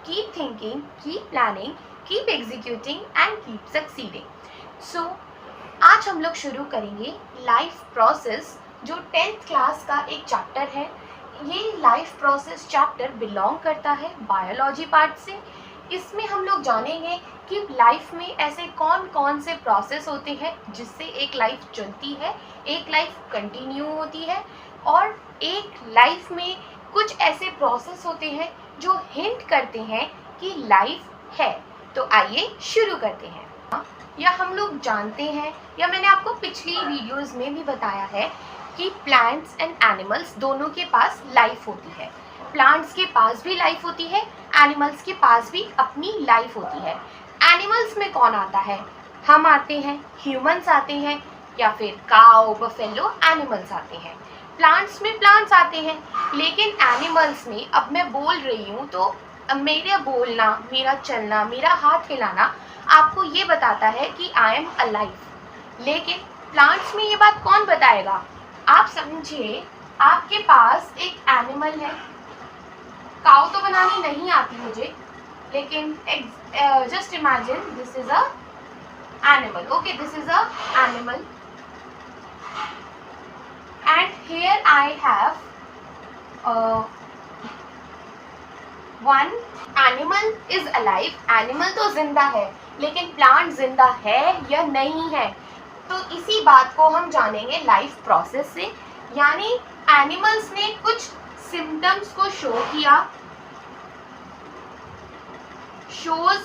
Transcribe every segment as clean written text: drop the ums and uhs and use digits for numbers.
keep thinking, keep planning, keep executing and keep succeeding. So आज हम लोग शुरू करेंगे लाइफ प्रोसेस, जो 10th क्लास का एक चैप्टर है। ये लाइफ प्रोसेस चैप्टर बिलोंग करता है बायोलॉजी पार्ट से। इसमें हम लोग जानेंगे कि लाइफ में ऐसे कौन कौन से प्रोसेस होते हैं जिससे एक लाइफ चलती है, एक लाइफ कंटिन्यू होती है, और एक लाइफ में कुछ ऐसे प्रोसेस होते हैं जो हिंट करते हैं कि लाइफ है। तो आइए शुरू करते हैं। या हम लोग जानते हैं, या मैंने आपको पिछली वीडियोस में भी बताया है कि प्लांट्स एंड एनिमल्स दोनों के पास लाइफ होती है। प्लांट्स के पास भी लाइफ होती है, एनिमल्स के पास भी अपनी लाइफ होती है। एनिमल्स में कौन आता है? हम आते हैं, ह्यूमंस आते हैं, या फिर काउ, बफेलो, एनिमल्स आते हैं। प्लांट्स में प्लांट्स आते हैं, लेकिन एनिमल्स में अब मैं बोल रही हूँ तो मेरा बोलना, मेरा चलना, मेरा हाथ हिलाना आपको ये बताता है कि आई एम अलाइव। लेकिन प्लांट्स में ये बात कौन बताएगा? आप समझिए, आपके पास एक एनिमल है। काऊ तो बनानी नहीं आती मुझे, लेकिन just imagine this is a animal. Okay, this is a animal and here I have one animal is alive. Animal तो जिंदा है, लेकिन प्लांट जिंदा है या नहीं है, तो इसी बात को हम जानेंगे लाइफ प्रोसेस से। यानी एनिमल्स ने कुछ सिम्टम्स को शो किया, shows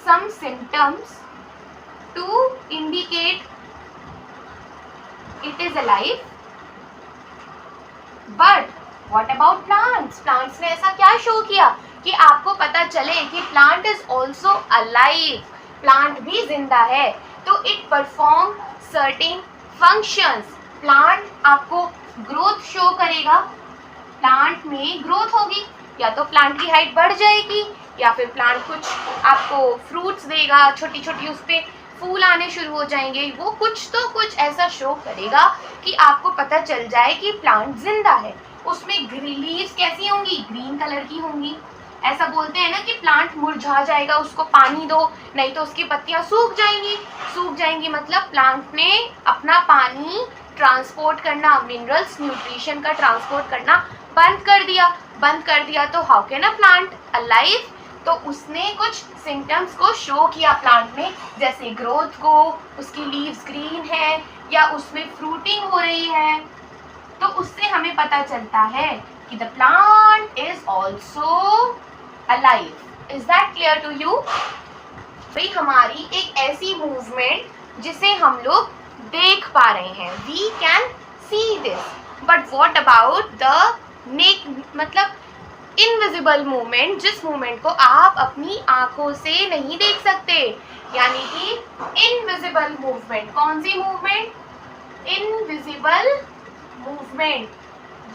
some symptoms to indicate it is alive. But what about plants? Plants ने ऐसा क्या शो किया कि आपको पता चले कि plant is also alive, plant भी जिंदा है। तो it perform certain functions. Plant आपको ग्रोथ शो करेगा, प्लांट में ग्रोथ होगी, या तो प्लांट की हाइट बढ़ जाएगी, या फिर प्लांट कुछ आपको फ्रूट्स देगा, छोटी छोटी उस पर फूल आने शुरू हो जाएंगे। वो कुछ तो कुछ ऐसा शो करेगा कि आपको पता चल जाए कि प्लांट जिंदा है। उसमें लीव्स कैसी होंगी? ग्रीन कलर की होंगी। ऐसा बोलते हैं ना कि प्लांट मुरझा जाएगा, उसको पानी दो, नहीं तो उसकी पत्तियां सूख जाएंगी। सूख जाएंगी मतलब प्लांट ने अपना पानी ट्रांसपोर्ट करना, मिनरल्स, न्यूट्रिशन का ट्रांसपोर्ट करना बंद कर दिया। बंद कर दिया तो how can a plant alive? तो उसने कुछ सिम्टम्स को शो किया प्लांट में, जैसे ग्रोथ को, उसकी लीव्स ग्रीन है, या उसमें फ्रूटिंग हो रही है। तो उससे हमें पता चलता है कि the plant is also alive. Is that clear to you? भाई, हमारी एक ऐसी मूवमेंट जिसे हम लोग देख पा रहे हैं, we can see this. But what about the मतलब इनविजिबल मूवमेंट, जिस मूवमेंट को आप अपनी आंखों से नहीं देख सकते, यानी कि इनविजिबल मूवमेंट। कौन सी मूवमेंट? Invisible movement.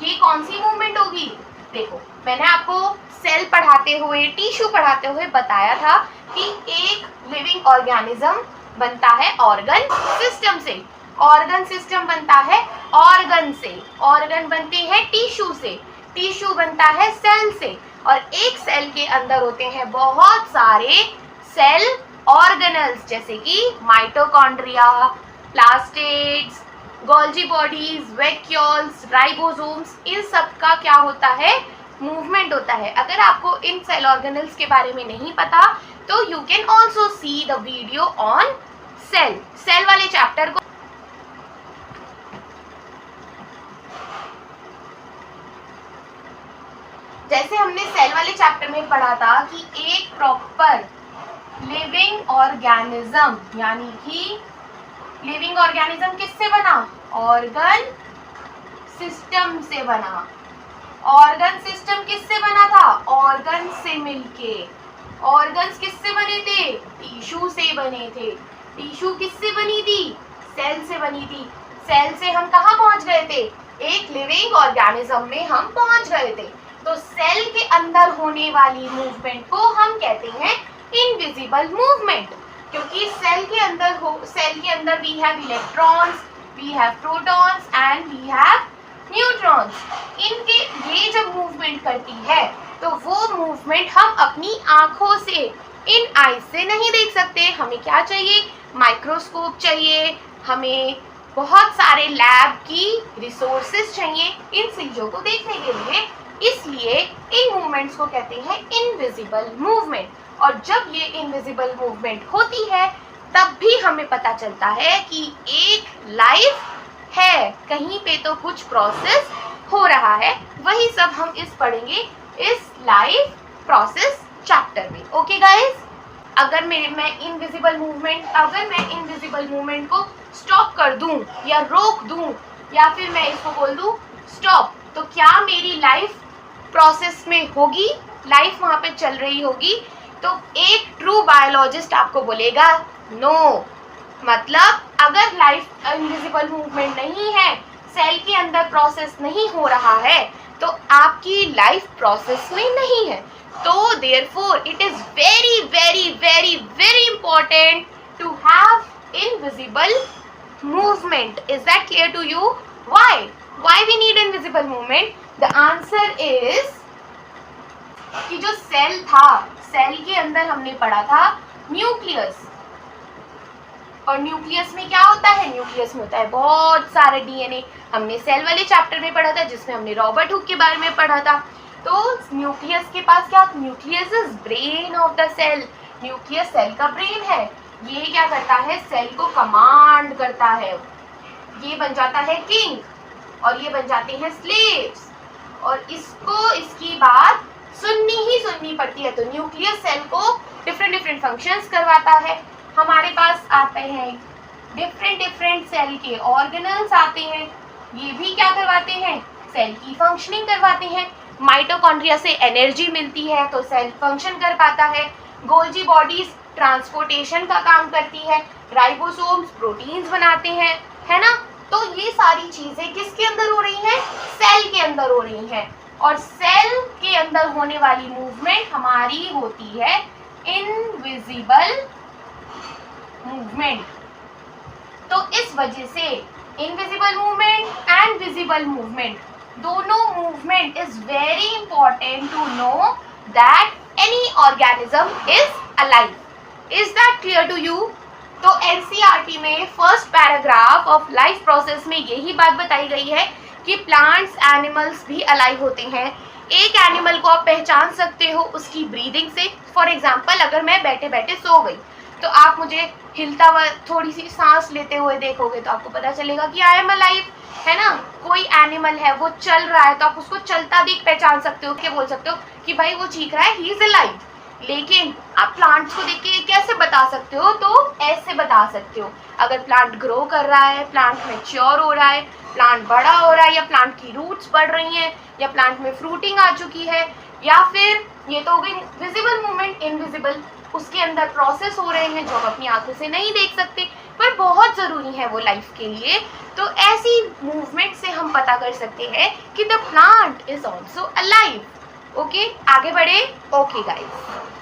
ये कौन सी मूवमेंट होगी? देखो, मैंने आपको सेल पढ़ाते हुए, टिश्यू पढ़ाते हुए बताया था कि एक लिविंग ऑर्गेनिज्म बनता है ऑर्गन सिस्टम से। ऑर्गन सिस्टम बनता है ऑर्गन से, ऑर्गन बनते हैं टिश्यू से, टिश्यू बनता है सेल से, और एक सेल के अंदर होते हैं बहुत सारे सेल ऑर्गेनल्स, जैसे कि mitochondria, plastids, Golgi bodies, vacuoles, ribosomes. इन सब का क्या होता है? मूवमेंट होता है। अगर आपको इन सेल ऑर्गेनल्स के बारे में नहीं पता तो you can also see the video on cell. Cell वाले चैप्टर को जैसे हमने सेल वाले चैप्टर में पढ़ा था कि एक प्रॉपर लिविंग ऑर्गेनिज्म, यानी कि लिविंग ऑर्गेनिज्म किससे बना? ऑर्गन सिस्टम से बना। ऑर्गन सिस्टम किससे बना था? ऑर्गन से मिलके। ऑर्गन्स किससे बने थे? टिश्यू से बने थे। टिश्यू किससे बनी थी? सेल से बनी थी। सेल से हम कहाँ पहुंच गए थे? एक लिविंग ऑर्गेनिज्म में हम पहुंच गए थे। तो सेल के अंदर होने वाली मूवमेंट को हम कहते हैं इनविजिबल मूवमेंट, क्योंकि सेल के अंदर we have electrons, we have protons and we have neutrons. इनके ये जब मूवमेंट करती है तो वो मूवमेंट हम अपनी आंखों से, इन आईज से नहीं देख सकते। हमें क्या चाहिए? माइक्रोस्कोप चाहिए, हमें बहुत सारे लैब की रिसोर्सेज चाहिए इन चीज़ों को देखने के लिए। इसलिए इन मूवमेंट्स को कहते हैं इनविजिबल मूवमेंट। और जब ये इनविजिबल मूवमेंट होती है तब भी हमें पता चलता है कि एक लाइफ है, कहीं पे तो कुछ प्रोसेस हो रहा है। वही सब हम पढ़ेंगे इस लाइफ प्रोसेस चैप्टर में। ओके गाइस, अगर मैं इनविजिबल मूवमेंट को स्टॉप कर दूं या रोक दूं या फिर मैं इसको बोल दूं स्टॉप, तो क्या मेरी लाइफ प्रोसेस में होगी? लाइफ वहां पे चल रही होगी? तो एक ट्रू बायोलॉजिस्ट आपको बोलेगा नो। मतलब अगर लाइफ इनविजिबल मूवमेंट नहीं है, सेल के अंदर प्रोसेस नहीं हो रहा है, तो आपकी लाइफ प्रोसेस में नहीं है। तो therefore it is very very very very important to have invisible movement. Is that clear to you? Why we need invisible movement? The answer is कि जो सेल था, सेल के अंदर हमने पढ़ा था न्यूक्लियस। और न्यूक्लियस में क्या होता है? न्यूक्लियस में होता है बहुत सारे डीएनए। हमने सेल वाले चैप्टर में पढ़ा था जिसमें हमने रॉबर्ट हुक के बारे में पढ़ा था। तो न्यूक्लियस के पास क्या? Nucleus is brain of the cell. Nucleus cell का ब्रेन है। ये क्या करता है? सेल को कमांड करता है। ये बन जाता है किंग और ये बन जाते हैं स्लेव्स, और इसको इसकी बात सुननी पड़ती है। तो न्यूक्लियस सेल को डिफरेंट फंक्शंस करवाता है। हमारे पास आते हैं डिफरेंट सेल के ऑर्गेनल्स आते हैं, ये भी क्या करवाते हैं? सेल की फंक्शनिंग करवाते हैं। माइटोकॉन्ड्रिया से एनर्जी मिलती है तो सेल फंक्शन कर पाता है। गोल्जी बॉडीज ट्रांसपोर्टेशन का काम करती है। राइबोसोम्स प्रोटीन्स बनाते हैं, है ना? तो ये सारी चीजें किसके अंदर हो रही हैं? सेल के अंदर हो रही हैं। और सेल के अंदर होने वाली मूवमेंट हमारी होती है इनविजिबल मूवमेंट। तो इस वजह से invisible movement and visible movement, दोनों movement is very important to know that any organism is alive. Is that clear to you? तो एनसीईआरटी में first paragraph of life process में यही बात बताई गई है कि प्लांट्स एनिमल्स भी अलाइव होते हैं। एक एनिमल को आप पहचान सकते हो उसकी ब्रीदिंग से। फॉर एग्जाम्पल, अगर मैं बैठे बैठे सो गई तो आप मुझे हिलता हुआ थोड़ी सी सांस लेते हुए देखोगे तो आपको पता चलेगा कि आई एम अलाइव, है ना? कोई एनिमल है वो चल रहा है तो आप उसको चलता देख पहचान सकते हो, क्या बोल सकते हो कि भाई वो चीख रहा है, ही इज अलाइव। लेकिन आप प्लांट्स को देख के कैसे बता सकते हो? तो ऐसे बता सकते हो। अगर प्लांट ग्रो कर रहा है, प्लांट मैच्योर हो रहा है, प्लांट बड़ा हो रहा है, या प्लांट की रूट्स बढ़ रही हैं, या प्लांट में फ्रूटिंग आ चुकी है, या फिर ये तो हो गई विजिबल मूवमेंट। इनविजिबल, उसके अंदर प्रोसेस हो रहे हैं जो हम अपनी आंखों से नहीं देख सकते पर बहुत ज़रूरी है वो लाइफ के लिए। तो ऐसी मूवमेंट से हम पता कर सकते हैं कि the plant is also alive. Okay, आगे बढ़े। Okay guys.